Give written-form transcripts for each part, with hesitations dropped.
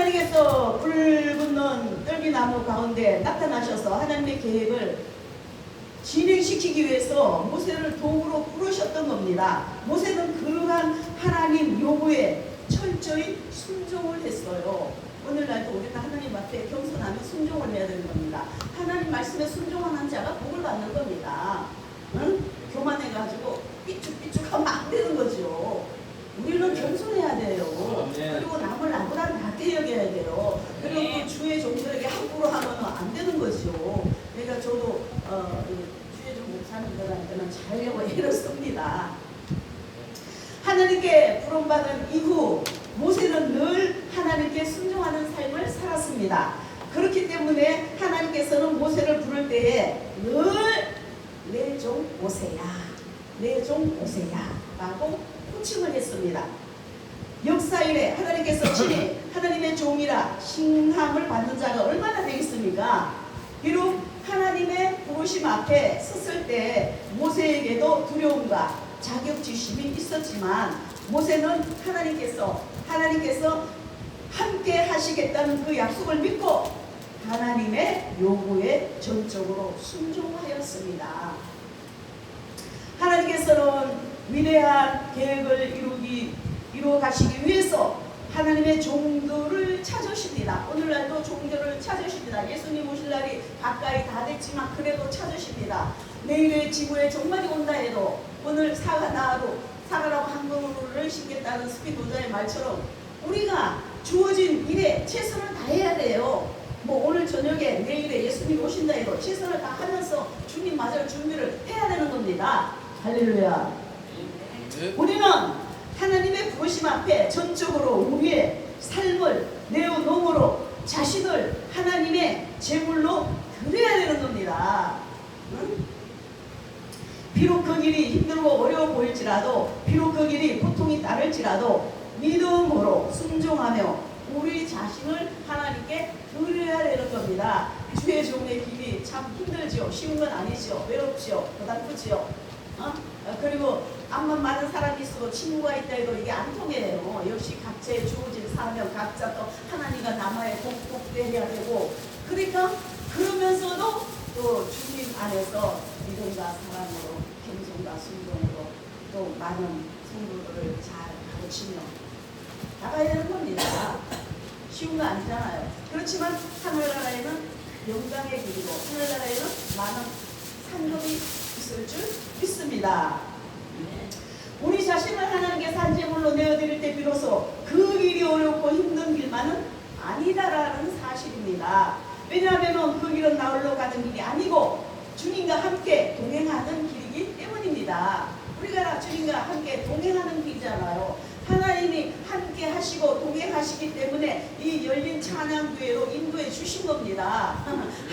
하나님께서 불 붙는 떨기나무 가운데 나타나셔서 하나님의 계획을 진행시키기 위해서 모세를 도구로 부르셨던 겁니다. 모세는 그러한 하나님 요구에 철저히 순종을 했어요. 오늘날도 우리는 하나님 앞에 겸손하며 순종을 해야 되는 겁니다. 하나님 말씀에 순종하는 자가 복을 받는 겁니다. 응? 교만해가지고 삐죽삐죽하면 안 되는 거죠. 우리는 겸손해야 돼요. 그리고 남을 나보다 낮게 여겨야 돼요. 그리고 또 주의 종들에게 함부로 하면 안 되는 거죠. 그러니까 저도 주의 종 목사님들한테는 잘하려고 애를 씁니다. 하나님께 부름받은 이후 모세는 늘 하나님께 순종하는 삶을 살았습니다. 그렇기 때문에 하나님께서는 모세를 부를 때에 늘 내 종 모세야, 내 종 모세야 라고 호칭을 했습니다. 역사 이래 하나님께서 친히 하나님의 종이라 칭함을 받는 자가 얼마나 되겠습니까? 비록 하나님의 부르심 앞에 섰을 때 모세에게도 두려움과 자격지심이 있었지만 모세는 하나님께서 함께 하시겠다는 그 약속을 믿고 하나님의 요구에 전적으로 순종하였습니다. 하나님께서는 위대한 계획을 이루어 가시기 위해서 하나님의 종들을 찾으십니다. 오늘날도 종들을 찾으십니다. 예수님 오실 날이 가까이 다 됐지만 그래도 찾으십니다. 내일의 지구에 정말이 온다 해도 오늘 사과라고 한글을 신겠다는 스피노자의 말처럼 우리가 주어진 일에 최선을 다해야 돼요. 뭐 오늘 저녁에 내일에 예수님 오신다 해도 최선을 다하면서 주님 맞을 준비를 해야 되는 겁니다. 할렐루야. 우리는 하나님의 부르심 앞에 전적으로 우리의 삶을 내어놓음으로 자신을 하나님의 제물로 드려야 되는 겁니다. 응? 비록 그 길이 힘들고 어려워 보일지라도, 비록 그 길이 고통이 따를지라도 믿음으로 순종하며 우리 자신을 하나님께 드려야 되는 겁니다. 주의 종의 길이 참 힘들지요. 쉬운 건 아니죠. 외롭지요. 고달프지요. 그리고 암만 많은 사람이 있어도 친구가 있다 해도 이게 안 통해요. 역시 각자의 주어진 사명, 각자 또 하나님과 남아의 복되어야 되고, 그러니까 그러면서도 또 주님 안에서 믿음과 사랑으로 겸손과 순종으로 또 많은 성도들을 잘 가르치며 나가야 되는 겁니다. 쉬운 거 아니잖아요. 그렇지만 하늘나라에는 영광의 길이고 하늘나라에는 많은 상급이 있을 줄 믿습니다. 우리 자신을 하나님께 산제물로 내어드릴 때 비로소 그 길이 어렵고 힘든 길만은 아니다라는 사실입니다. 왜냐하면 그 길은 나홀로 가는 길이 아니고 주님과 함께 동행하는 길이기 때문입니다. 우리가 주님과 함께 동행하는 길이잖아요. 하나님이 함께 하시고 동행하시기 때문에 이 열린 찬양교회로 인도해 주신 겁니다.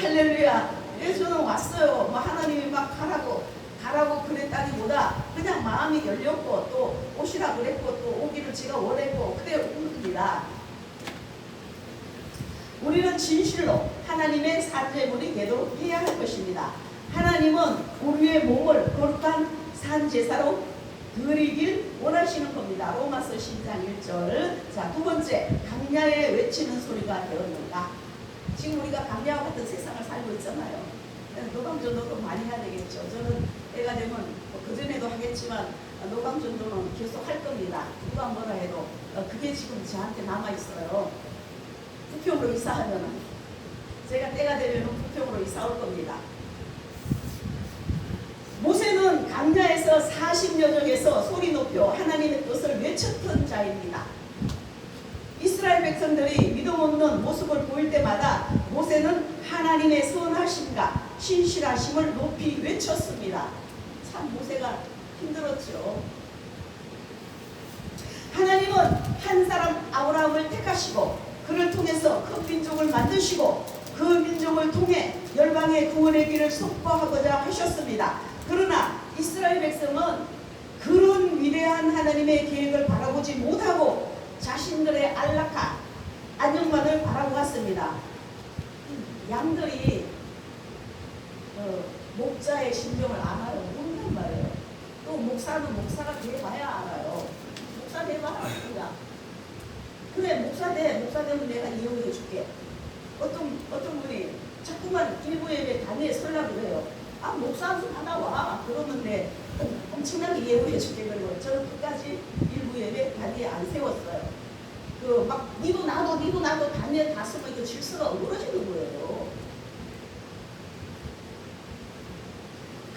할렐루야. 그래서 저는 왔어요. 뭐 하나님이 막 가라고 그랬다기보다 그냥 마음이 열렸고 또 오시라 그랬고 또 오기를 제가 원했고 그래 온 겁니다. 우리는 진실로 하나님의 산제물이 되도록 해야 할 것입니다. 하나님은 우리의 몸을 거룩한 산제사로 드리길 원하시는 겁니다. 로마서 10장 1절. 자, 두 번째, 강야에 외치는 소리가 되었는가. 지금 우리가 강야와 같은 세상을 살고 있잖아요. 노방전도도 많이 해야 되겠죠. 저는 때가 되면 뭐 그전에도 하겠지만 노방전도는 계속 할 겁니다. 누가 뭐라 해도 그게 지금 저한테 남아있어요. 부평으로 이사하면 제가 때가 되면 부평으로 이사 올 겁니다. 모세는 강야에서 40여 적에서 소리 높여 하나님의 뜻을 외쳤던 자입니다. 이스라엘 백성들이 믿음 없는 모습을 보일 때마다 모세는 하나님의 선하심과 신실하심을 높이 외쳤습니다. 참 모세가 힘들었죠. 하나님은 한 사람 아브라함을 택하시고 그를 통해서 큰 민족을 만드시고 그 민족을 통해 열방의 구원의 길을 선포하고자 하셨습니다. 그러나 이스라엘 백성은 그런 위대한 하나님의 계획을 바라보지 못하고 자신들의 안락한 안녕만을 바라보았습니다. 양들이 목자의 심정을 알아요. 모른단 말이에요. 또 목사는 목사가 돼봐야 알아요. 목사 돼봐야 압니다. 그 그래 목사 되면 내가 이용해 줄게. 어떤 분이 자꾸만 일부 예배 단위에 설라고 그래요. 아 목사 한 수 받아와. 그러면 내 엄청나게 이해해 줄게. 그리고 저는 끝까지 일부 예배 단위에 안 세웠어요. 그 막 니도 나도 단위에 다 쓰면 이거 질서가 어그러지는 거예요.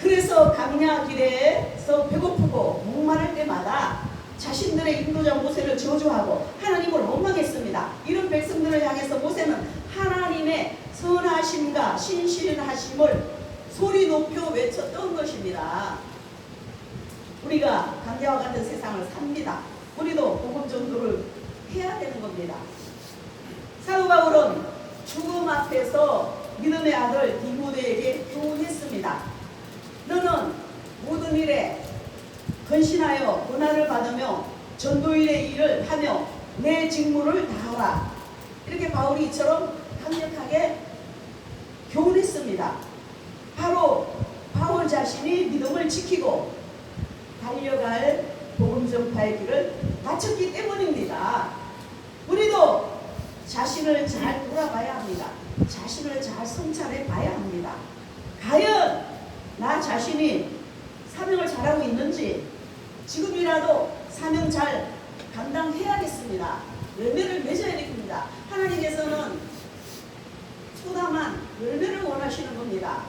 그래서 강야 길에서 배고프고 목마를 때마다 자신들의 인도자 모세를 저주하고 하나님을 원망했습니다. 이런 백성들을 향해서 모세는 하나님의 선하심과 신실하심을 소리 높여 외쳤던 것입니다. 우리가 강야와 같은 세상을 삽니다. 우리도 복음 전도를 해야 되는 겁니다. 사도 바울은 죽음 앞에서 믿음의 아들 디모데에게 교훈했습니다. 너는 모든 일에 헌신하여 고난을 받으며 전도일의 일을 하며 내 직무를 다하라. 이렇게 바울이 이처럼 강력하게 교훈했습니다. 바로 바울 자신이 믿음을 지키고 달려갈 복음 전파의 길을 마쳤기 때문입니다. 우리도 자신을 잘 돌아봐야 합니다. 자신을 잘 성찰해 봐야 합니다. 과연 나 자신이 사명을 잘하고 있는지 지금이라도 사명 잘 감당해야겠습니다. 열매를 맺어야 됩니다. 하나님께서는 소담한 열매를 원하시는 겁니다.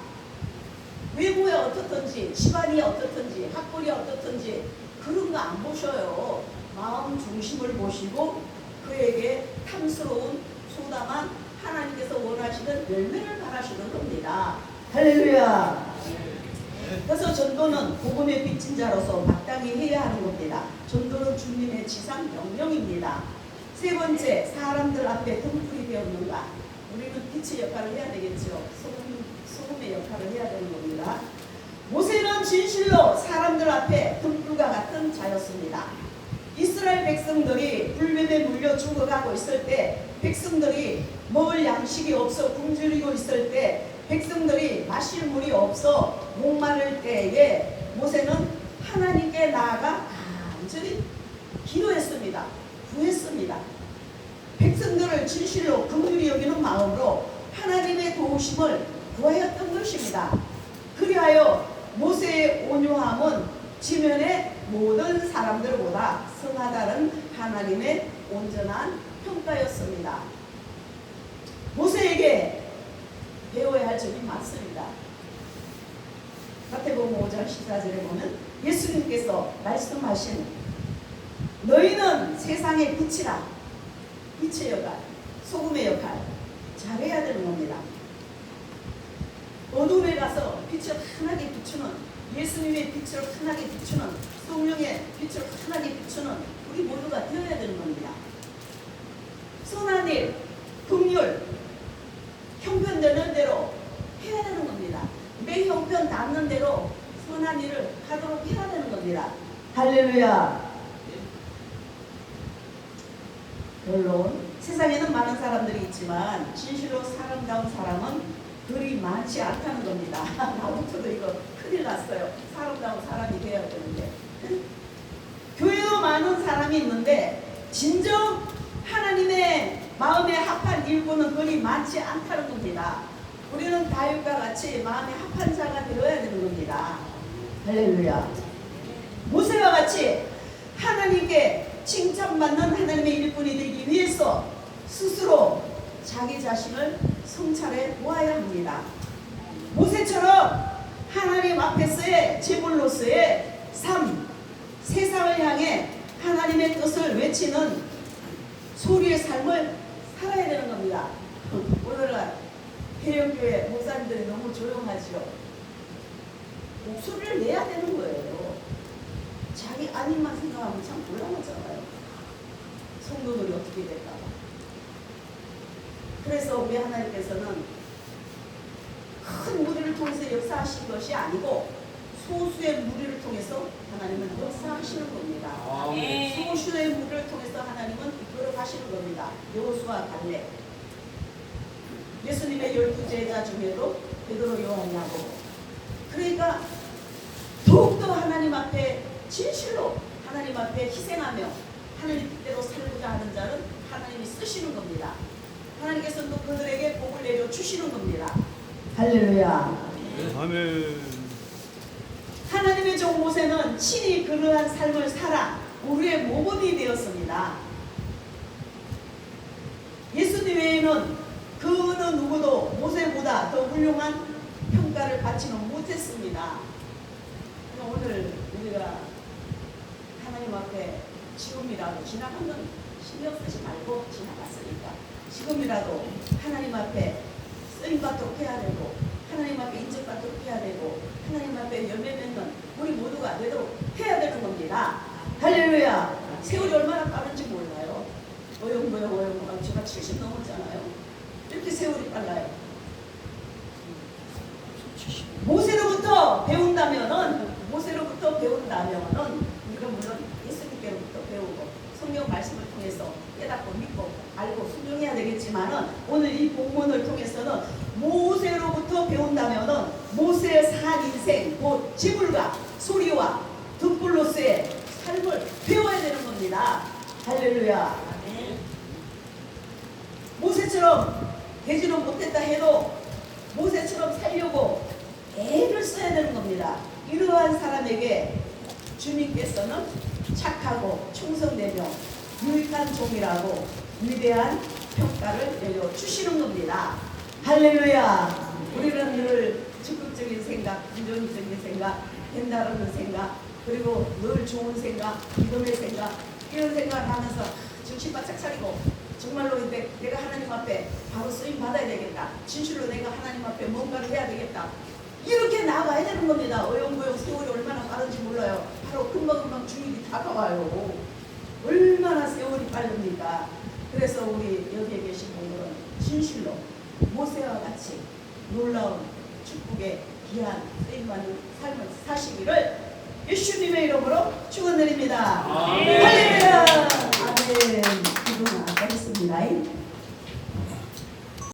외모에 어떻든지 집안이 어떻든지 학벌이 어떻든지 그런 거 안 보셔요. 마음 중심을 보시고 그에게 탐스러운 소담한 하나님께서 원하시는 열매를 바라시는 겁니다. 할렐루야. 그래서 전도는 복음의 빚진 자로서 마땅히 해야 하는 겁니다. 전도는 주님의 지상 명령입니다. 세 번째, 사람들 앞에 등불이 되었는가. 우리는 빛의 역할을 해야 되겠죠. 소금의 역할을 해야 되는 겁니다. 모세는 진실로 사람들 앞에 등불과 같은 자였습니다. 이스라엘 백성들이 불뱀에 물려 죽어가고 있을 때, 백성들이 먹을 양식이 없어 굶주리고 있을 때, 백성들이 마실 물이 없어 목마를 때에 모세는 하나님께 나아가 간절히 기도했습니다. 구했습니다. 백성들을 진실로 긍휼히 여기는 마음으로 하나님의 도우심을 구하였던 것입니다. 그리하여 모세의 온유함은 지면의 모든 사람들보다 성하다는 하나님의 온전한 평가였습니다. 모세에게 배워야 할 점이 많습니다. 마태복음 5장 14절에 보면 예수님께서 말씀하신 너희는 세상의 빛이라. 빛의 역할, 소금의 역할 잘해야 되는 겁니다. 어둠에 가서 빛을 환하게 비추는, 예수님의 빛을 환하게 비추는, 성령의 빛을 환하게 비추는 우리 모두가 되어야 되는 겁니다. 선한 일, 긍휼, 형편되는 대로 해야 되는 겁니다. 내 형편 닿는 대로 선한 일을 하도록 해야 되는 겁니다. 할렐루야. 결론, 세상에는 많은 사람들이 있지만 진실로 사람다운 사람은 그리 많지 않다는 겁니다. 나부터도 이거 큰일 났어요. 사람다운 사람이 되어야 되는데. 교회도 많은 사람이 있는데 진정 하나님의 마음에 합한 일꾼은 그리 많지 않다는 겁니다. 우리는 다윗과 같이 마음에 합한 자가 되어야 되는 겁니다. 할렐루야. 모세와 같이 하나님께 칭찬받는 하나님의 일꾼이 되기 위해서 스스로 자기 자신을 성찰해 보아야 합니다. 모세처럼 하나님 앞에서의 제물로서의 삶, 세상을 향해 하나님의 뜻을 외치는 소리의 삶을 살아야 되는 겁니다. 오늘날 해영교회 목사님들이 너무 조용하죠. 목소리를 내야 되는 거예요. 자기 아님만 생각하면 참 곤란하잖아요. 성도들이 어떻게 될까 봐. 그래서 우리 하나님께서는 큰 무리를 통해서 역사하신 것이 아니고 소수의 무리를 통해서 하나님은 역사하시는 겁니다. 소수의 무리를 통해서 하나님은 이끌어 가시는 겁니다. 여호수아 갈렙, 예수님의 12제자 중에도 베드로, 요한, 야고보. 그러니까 더욱더 하나님 앞에 진실로 하나님 앞에 희생하며 하나님 뜻대로 살고자 하는 자는 하나님이 쓰시는 겁니다. 하나님께서 또 그들에게 복을 내려 주시는 겁니다. 할렐루야. 아멘. 하나님의 종 모세는 친히 그러한 삶을 살아 우리의 모범이 되었습니다. 예수님 외에는 그 어느 누구도 모세보다 더 훌륭한 평가를 받지는 못했습니다. 오늘 우리가 하나님 앞에 지금이라도 지나간 건 신경 쓰지 말고 지나갔으니까 지금이라도 하나님 앞에 쓰임받도록 해야 되고 하나님 앞에 인정받도록 해야 되고 하나님 앞에 열매 맺는 우리 모두가 되도록 해야 되는 겁니다. 할렐루야. 세월이 얼마나 빠른지 몰라요. 어영부영 제가 70 넘었잖아요. 이렇게 세월이 빨라요. 모세로부터 배운다면은 우리가 물론 예수님께로부터 배우고 성경 말씀을 통해서 깨닫고 믿고 알고 순종해야 되겠지만은 오늘 이 본문을 통해서는 모세로부터 배운다면은 모세의 산 인생 곧 지불과 소리와 등불로서의 삶을 배워야 되는 겁니다. 할렐루야. 모세처럼 되지는 못했다 해도 모세처럼 살려고 애를 써야 되는 겁니다. 이러한 사람에게 주님께서는 착하고 충성되며 유익한 종이라고 위대한 평가를 내려주시는 겁니다. 할렐루야. 우리는 늘 적극적인 생각, 긍정적인 생각, 된다라는 생각, 그리고 늘 좋은 생각, 믿음의 생각, 이런 생각을 하면서 정신 바짝 차리고 정말로 내가 하나님 앞에 바로 쓰임 받아야 되겠다. 진실로 내가 하나님 앞에 뭔가를 해야 되겠다. 이렇게 나아가야 되는 겁니다. 어영부영 세월이 얼마나 빠른지 몰라요. 바로 금방금방 주일이 다가와요. 얼마나 세월이 빠릅니까? 그래서 우리 여기에 계신 분들은 진실로 모세와 같이 놀라운 축복의 귀한 쓰임받는 삶을 사시기를 예수님의 이름으로 축원드립니다. 할렐루야.